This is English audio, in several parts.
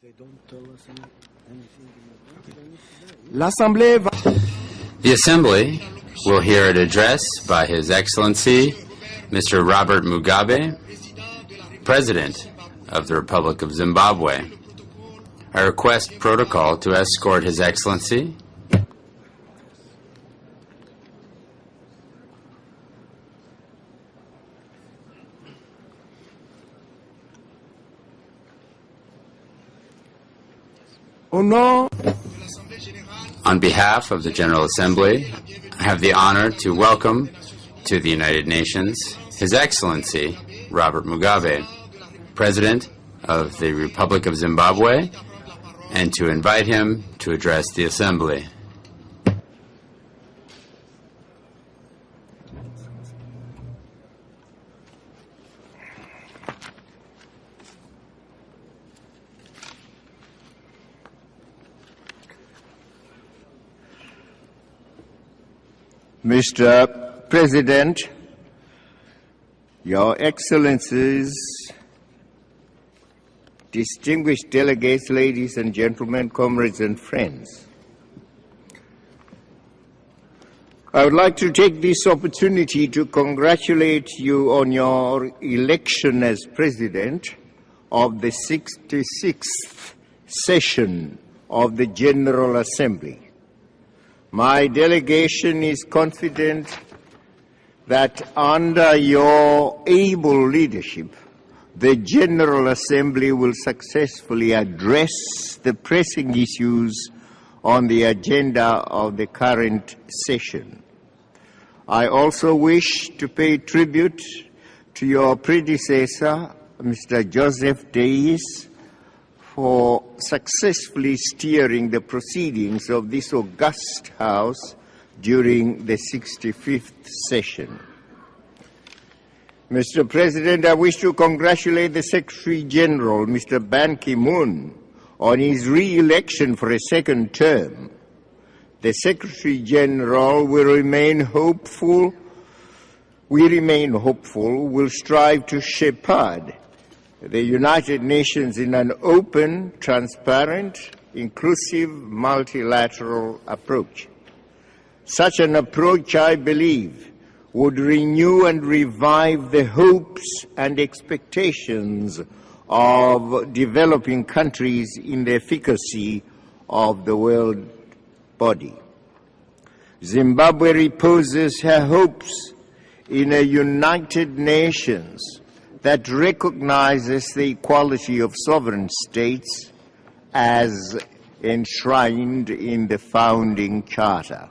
The Assembly will hear an address by His Excellency, Mr. Robert Mugabe, President of the Republic of Zimbabwe. I request protocol to escort His Excellency. On behalf of the General Assembly, I have the honor to welcome to the United Nations His Excellency Robert Mugabe, President of the Republic of Zimbabwe, and to invite him to address the Assembly. Mr. President, Your Excellencies, distinguished delegates, ladies and gentlemen, comrades and friends, I would like to take this opportunity to congratulate you on your election as President of the 66th session of the General Assembly. My delegation is confident that under your able leadership, the General Assembly will successfully address the pressing issues on the agenda of the current session. I also wish to pay tribute to your predecessor, Mr. Joseph Days, for successfully steering the proceedings of this august House during the 65th session. Mr. President, I wish to congratulate the Secretary General, Mr. Ban Ki-moon, on his re-election for a second term. The Secretary General will remain hopeful, will strive to shepherd the United Nations in an open, transparent, inclusive, multilateral approach. Such an approach, I believe, would renew and revive the hopes and expectations of developing countries in the efficacy of the world body. Zimbabwe reposes her hopes in a United Nations that recognizes the equality of sovereign states as enshrined in the founding charter.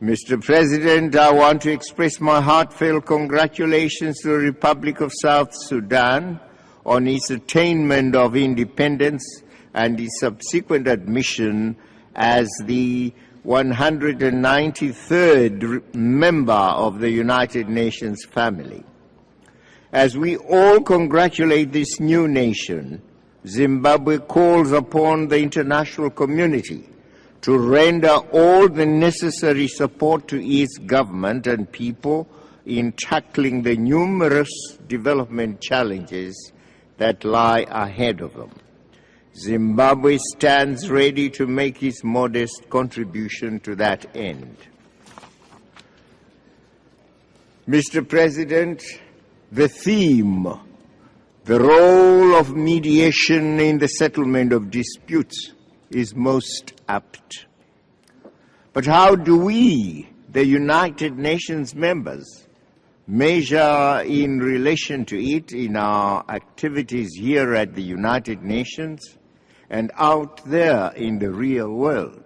Mr. President, I want to express my heartfelt congratulations to the Republic of South Sudan on its attainment of independence and its subsequent admission as the 193rd member of the United Nations family. As we all congratulate this new nation, Zimbabwe calls upon the international community to render all the necessary support to its government and people in tackling the numerous development challenges that lie ahead of them. Zimbabwe stands ready to make its modest contribution to that end. Mr. President, the theme, the role of mediation in the settlement of disputes, is most apt. But how do we, the United Nations members, measure in relation to it in our activities here at the United Nations and out there in the real world?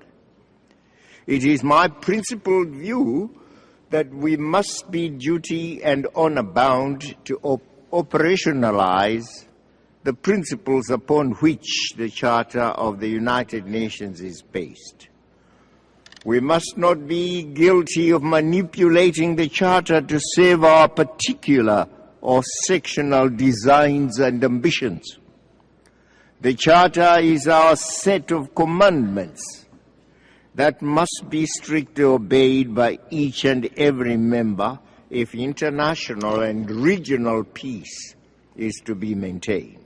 It is my principled view that we must be duty and honor bound to operationalize the principles upon which the Charter of the United Nations is based. We must not be guilty of manipulating the Charter to serve our particular or sectional designs and ambitions. The Charter is our set of commandments that must be strictly obeyed by each and every member if international and regional peace is to be maintained.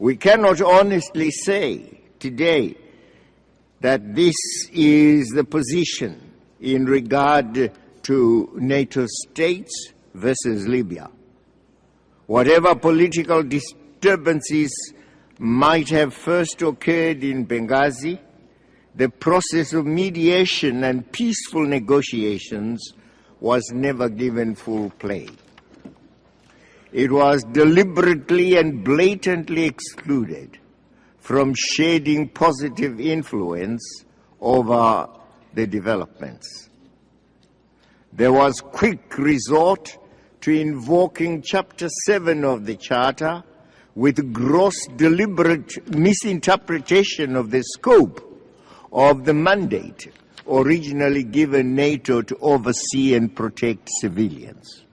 We cannot honestly say today that this is the position in regard to NATO states versus Libya. Whatever political disturbances might have first occurred in Benghazi, the process of mediation and peaceful negotiations was never given full play. It was deliberately and blatantly excluded from shading positive influence over the developments. There was quick resort to invoking Chapter 7 of the Charter with gross deliberate misinterpretation of the scope of the mandate originally given NATO to oversee and protect civilians.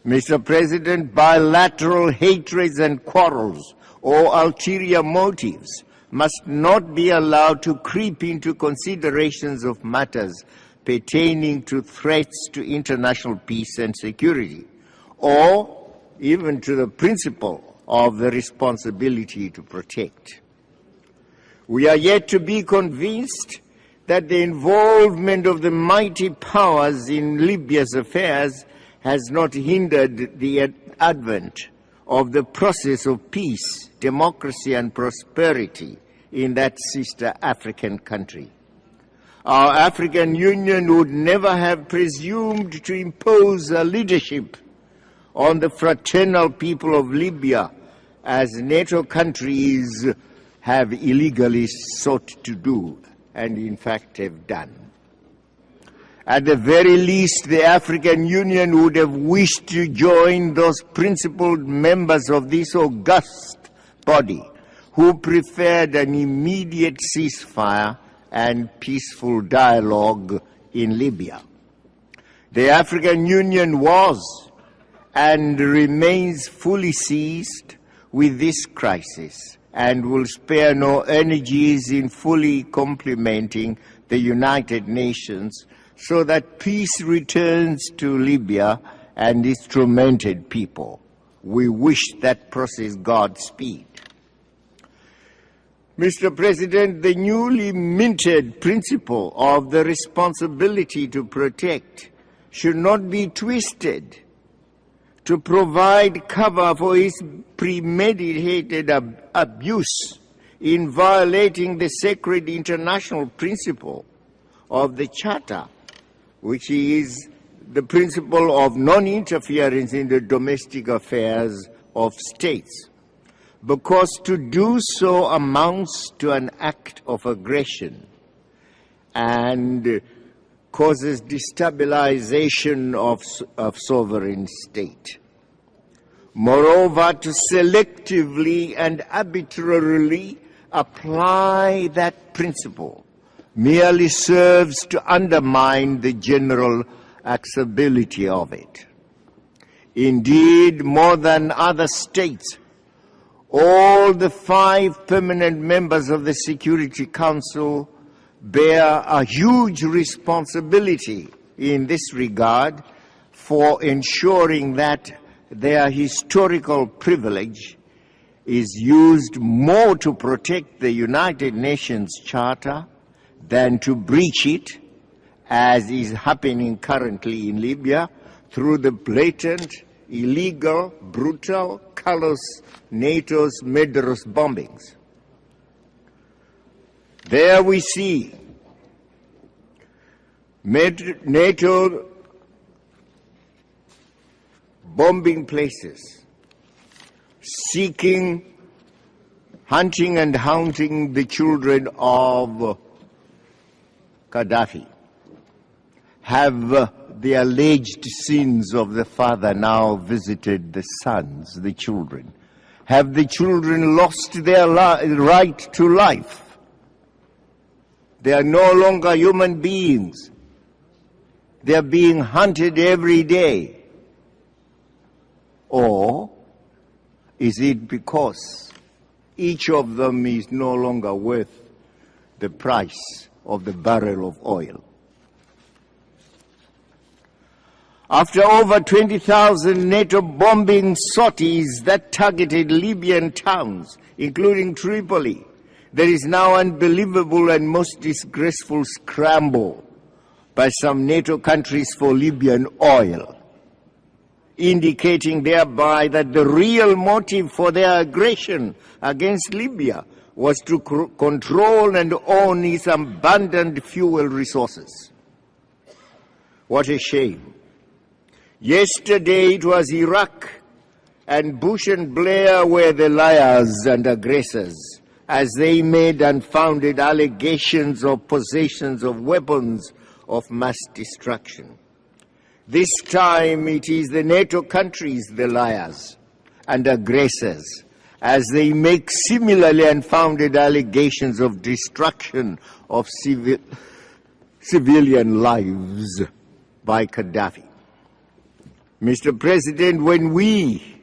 Mr. President, bilateral hatreds and quarrels or ulterior motives must not be allowed to creep into considerations of matters pertaining to threats to international peace and security, or even to the principle of the responsibility to protect. We are yet to be convinced that the involvement of the mighty powers in Libya's affairs has not hindered the advent of the process of peace, democracy, and prosperity in that sister African country. Our African Union would never have presumed to impose a leadership on the fraternal people of Libya, as NATO countries have illegally sought to do, and in fact have done. At the very least, the African Union would have wished to join those principled members of this august body who preferred an immediate ceasefire and peaceful dialogue in Libya. The African Union was and remains fully seized with this crisis and will spare no energies in fully complementing the United Nations so that peace returns to Libya and its tormented people. We wish that process Godspeed. Mr. President, the newly minted principle of the responsibility to protect should not be twisted to provide cover for its premeditated abuse in violating the sacred international principle of the Charter, which is the principle of non-interference in the domestic affairs of states, because to do so amounts to an act of aggression and causes destabilization of sovereign state. Moreover, to selectively and arbitrarily apply that principle merely serves to undermine the general acceptability of it. Indeed, more than other states, all the 5 permanent members of the Security Council bear a huge responsibility in this regard for ensuring that their historical privilege is used more to protect the United Nations Charter than to breach it, as is happening currently in Libya through the blatant, illegal, brutal, callous NATO's murderous bombings. There we see NATO bombing places, hunting and hounding the children of Gaddafi. Have the alleged sins of the father now visited the sons, the children? Have the children lost their right to life? They are no longer human beings. They are being hunted every day. Or is it because each of them is no longer worth the price of the barrel of oil? After over 20,000 NATO bombing sorties that targeted Libyan towns, including Tripoli, there is now unbelievable and most disgraceful scramble by some NATO countries for Libyan oil, indicating thereby that the real motive for their aggression against Libya was to control and own its abundant fuel resources. What a shame. Yesterday it was Iraq, and Bush and Blair were the liars and aggressors, as they made unfounded allegations of possessions of weapons of mass destruction. This time it is the NATO countries, the liars and aggressors, as they make similarly unfounded allegations of destruction of civilian lives by Gaddafi. Mr. President, when we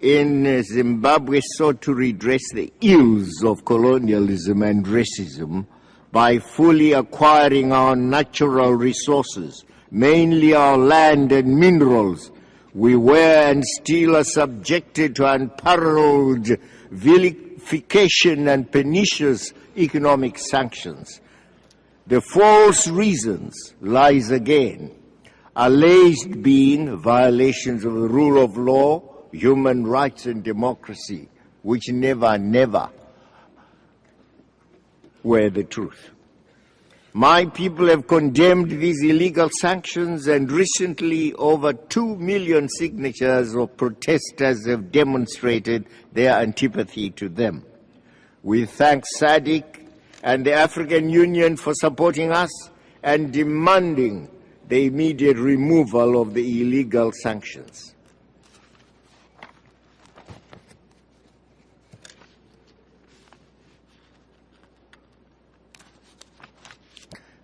in Zimbabwe sought to redress the ills of colonialism and racism by fully acquiring our natural resources, mainly our land and minerals, we were and still are subjected to unparalleled vilification and pernicious economic sanctions. The false reasons lies again, alleged being violations of the rule of law, human rights and democracy, which never were the truth. My people have condemned these illegal sanctions, and recently over 2 million signatures of protesters have demonstrated their antipathy to them. We thank SADC and the African Union for supporting us and demanding the immediate removal of the illegal sanctions.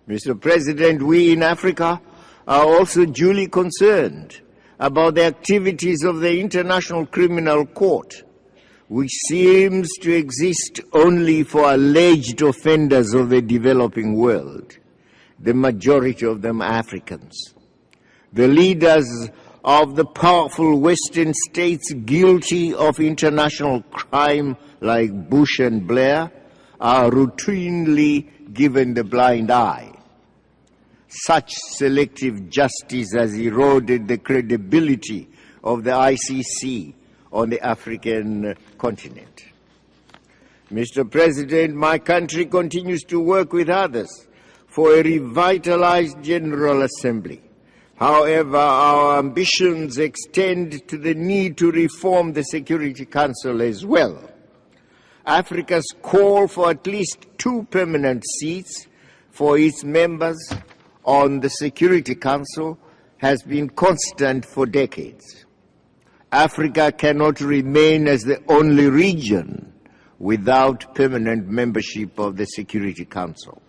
Mr. President, we in Africa are also duly concerned about the activities of the International Criminal Court, which seems to exist only for alleged offenders of the developing world, the majority of them Africans. The leaders of the powerful Western states guilty of international crime like Bush and Blair are routinely given the blind eye. Such selective justice has eroded the credibility of the ICC on the African continent. Mr. President, my country continues to work with others for a revitalized General Assembly. However, our ambitions extend to the need to reform the Security Council as well. Africa's call for at least 2 permanent seats for its members on the Security Council has been constant for decades. Africa cannot remain as the only region without permanent membership of the Security Council.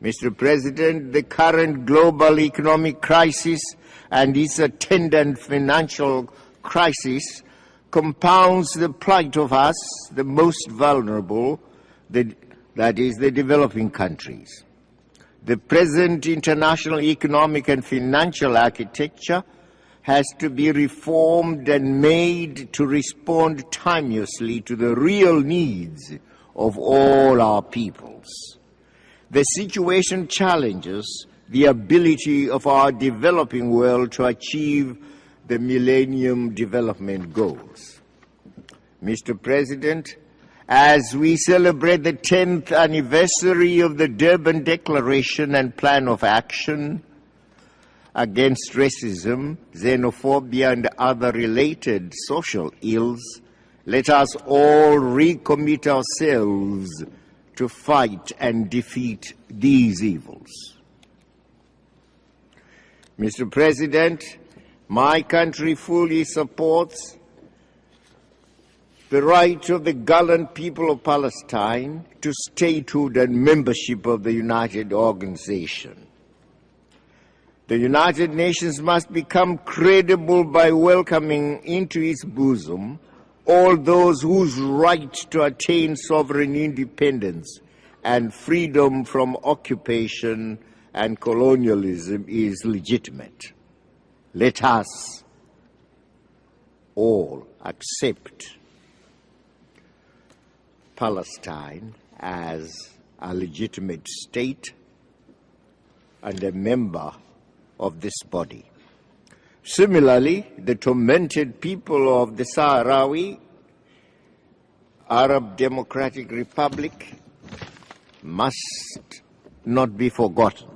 Mr. President, the current global economic crisis and its attendant financial crisis compounds the plight of us, the most vulnerable, that is, the developing countries. The present international economic and financial architecture has to be reformed and made to respond timelessly to the real needs of all our peoples. The situation challenges the ability of our developing world to achieve the Millennium Development Goals. Mr. President, as we celebrate the 10th anniversary of the Durban Declaration and Plan of Action against racism, xenophobia, and other related social ills, let us all recommit ourselves to fight and defeat these evils. Mr. President, my country fully supports the right of the gallant people of Palestine to statehood and membership of the United Organization. The United Nations must become credible by welcoming into its bosom all those whose right to attain sovereign independence and freedom from occupation and colonialism is legitimate. Let us all accept Palestine as a legitimate state and a member of this body. Similarly, the tormented people of the Sahrawi Arab Democratic Republic must not be forgotten.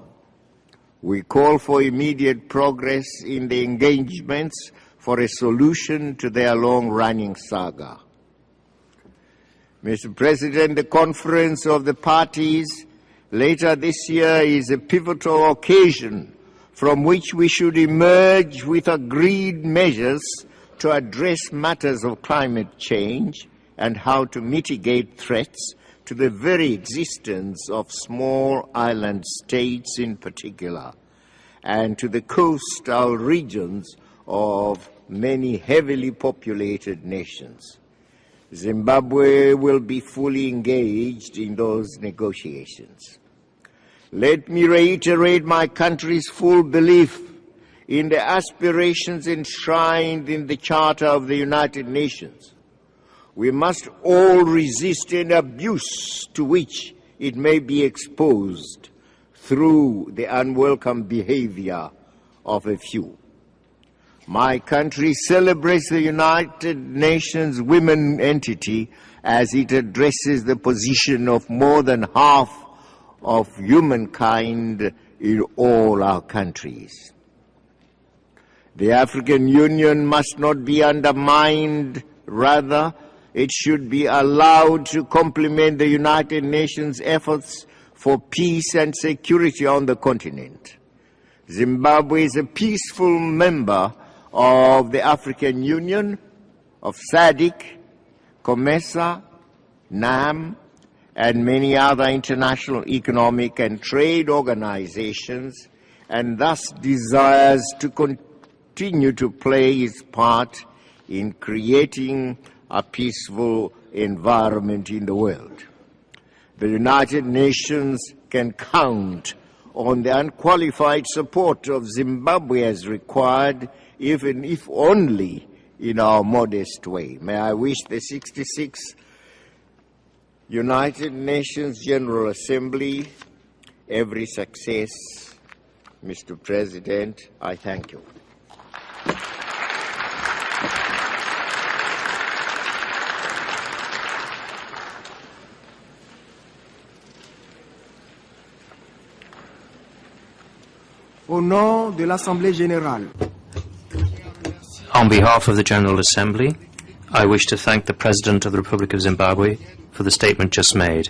We call for immediate progress in the engagements for a solution to their long-running saga. Mr. President, the conference of the parties later this year is a pivotal occasion from which we should emerge with agreed measures to address matters of climate change and how to mitigate threats to the very existence of small island states in particular, and to the coastal regions of many heavily populated nations. Zimbabwe will be fully engaged in those negotiations. Let me reiterate my country's full belief in the aspirations enshrined in the Charter of the United Nations. We must all resist any abuse to which it may be exposed through the unwelcome behavior of a few. My country celebrates the United Nations Women entity as it addresses the position of more than half of humankind in all our countries. The African Union must not be undermined, rather, it should be allowed to complement the United Nations efforts for peace and security on the continent. Zimbabwe is a peaceful member of the African Union, of SADC, COMESA, NAM, and many other international economic and trade organizations, and thus desires to continue to play its part in creating a peaceful environment in the world. The United Nations can count on the unqualified support of Zimbabwe as required, even if only in our modest way. May I wish the 66th United Nations General Assembly every success. Mr. President, I thank you. Au nom de l'Assemblée générale. On behalf of the General Assembly, I wish to thank the President of the Republic of Zimbabwe for the statement just made.